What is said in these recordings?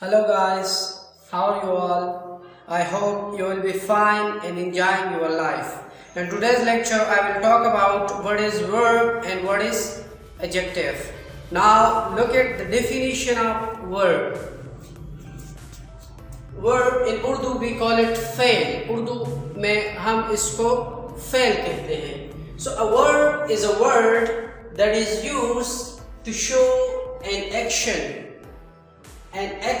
Hello guys, how are you all? I hope you will be fine and enjoying your life. In today's lecture I will talk about what is verb and what is adjective. Now look at the definition of verb. Verb in Urdu we call it fail. Urdu में हम इसको fail कहते हैं. So a verb is a word that is used to show an action and a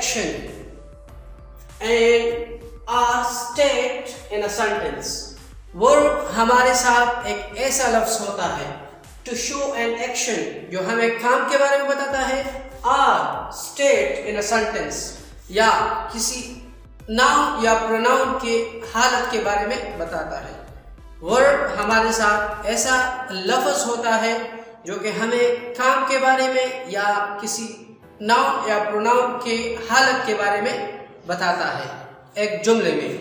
state in a sentence. Verb हमारे साथ एक ऐसा लफ्ज होता है to show an action जो हमें काम के बारे में बताता है, or state in a sentence या किसी नाउन या प्रोनाउन के हालत के बारे में बताता है. वर्ब हमारे साथ ऐसा लफ्ज होता है जो कि हमें काम के बारे में या किसी नाउन या प्रोनाउन के हालत के बारे में बताता है एक जुमले में.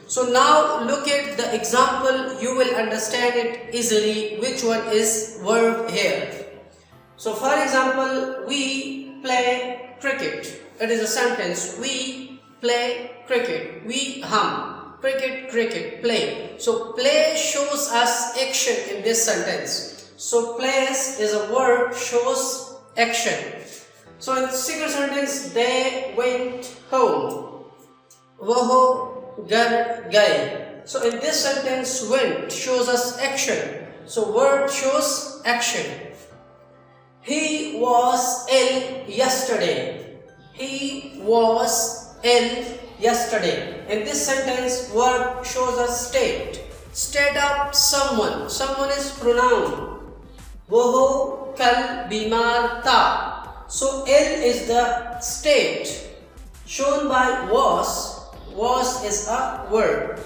So now look at the example, you will understand it easily which one is verb here. So for example, we play cricket. It is a sentence. We play cricket. We cricket, play. So play shows us action in this sentence. So plays is a verb, shows action. So in the second sentence, they went home. Woh घर गए. So in this sentence, went shows us action. So verb shows action. He was ill yesterday. He was ill yesterday. In this sentence, verb shows us state. State of someone. Someone is pronoun. वो कल बीमार था. So ill is the state shown by was. Was is a verb.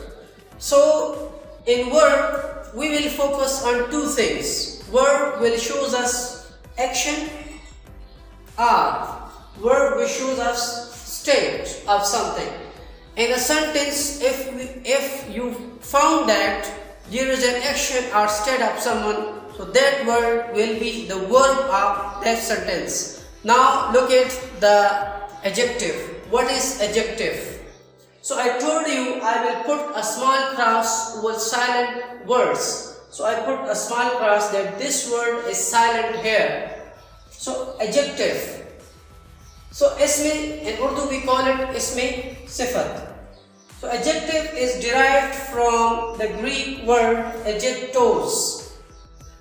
So in verb we will focus on two things. Verb will shows us action, or verb will shows us state of something. In a sentence, if you found that there is an action or state of someone, so that word will be the verb of that sentence. Now look at the adjective. What is adjective? So I told you I will put a small cross over silent words. So I put a small cross that this word is silent here. So adjective. So isme in Urdu we call it isme sifat. So adjective is derived from the Greek word adjectos.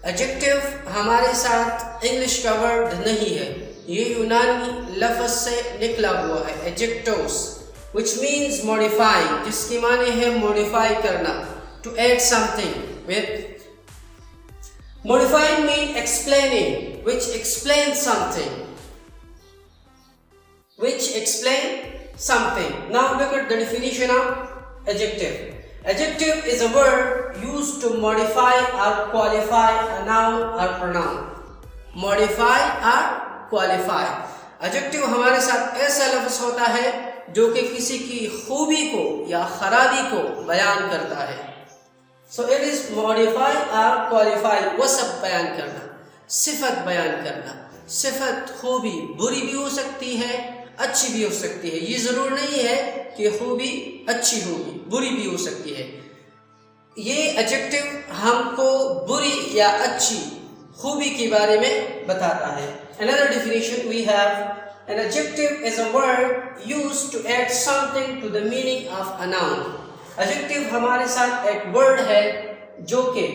Adjective हमारे साथ English का word नहीं है. ये यूनानी लफ्ज से निकला हुआ है adjectos, which means modifying, जिसकी माने है modify करना, to add something with. Modifying means explaining, which explains something. Now look at the definition of adjective. Adjective is a word used to modify or qualify a noun or pronoun. Modify or qualify. Adjective हमारे साथ ऐसा लफ्ज होता है जो कि किसी की खूबी को या खराबी को बयान करता है. So it is modify or qualify, वसफ बयान करना, सिफत बयान करना. सिफत खूबी बुरी भी हो सकती है, अच्छी भी हो सकती है. ये जरूर नहीं है कि खूबी अच्छी होगी, बुरी भी हो सकती है. ये एडजेक्टिव हमको बुरी या अच्छी खूबी के बारे में बताता है. Another definition we have. An adjective is a word used to add something to the meaning of a noun. Adjective हमारे साथ एक word है जो कि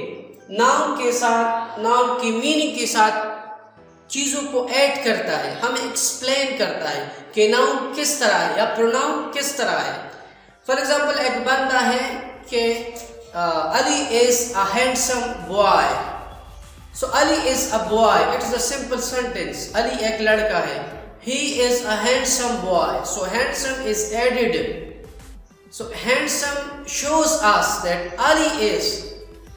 noun के साथ, noun की meaning के साथ चीज़ों को add करता है, हमें explain करता है कि noun किस तरह है या pronoun किस तरह है. For example, एक बंदा है कि Ali is a handsome boy. So Ali is a boy. It is a simple sentence. Ali एक लड़का है. He is a handsome boy. So handsome is added. So handsome shows us that Ali is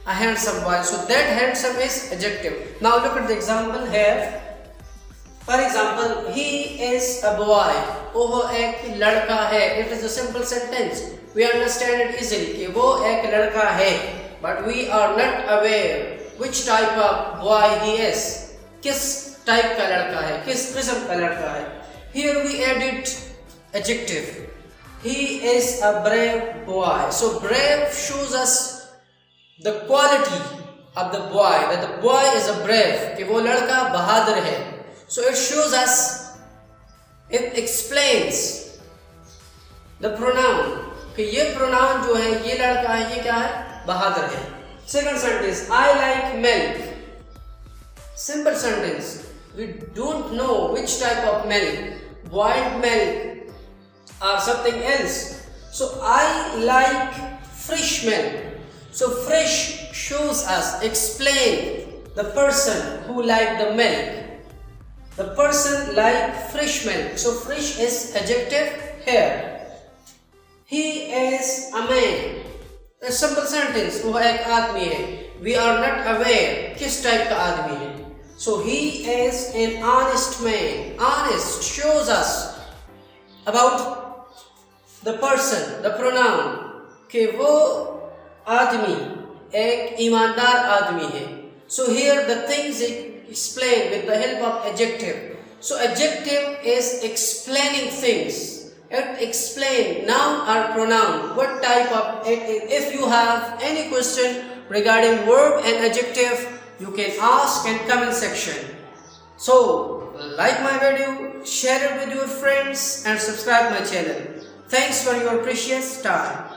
a handsome boy. So that handsome is adjective. Now look at the example here. For example, he is a boy. वो एक लड़का है. It is a simple sentence. We understand it easily कि वो एक लड़का है. But we are not aware which type of boy he is. किस टाइप का लड़का है, किस किस्म का लड़का है. Here we added Adjective. He is a brave boy. So brave shows us the quality of the boy, that the boy is a brave, कि वो लड़का बहादुर है. So it shows us, it explains the pronoun, कि ये pronoun जो है, ये लड़का है, ये क्या है, बहादुर है. Second sentence, I like milk. Simple sentence. We don't know which type of milk, boiled milk or something else. So I like fresh milk. So fresh shows us, explain the person who like the milk. The person like fresh milk. So fresh is adjective here. He is a man. A simple sentence. वो एक आदमी है. We are not aware किस type का आदमी है. So he is an honest man. Honest shows us about the person, the pronoun, कि वो आदमी एक ईमानदार आदमी है. So here the things explained with the help of adjective. So adjective is explaining things. It explain noun or pronoun, what type of it is. If you have any question regarding verb and adjective, you can ask in comment section. So like my video, share it with your friends and subscribe my channel. Thanks for your precious time.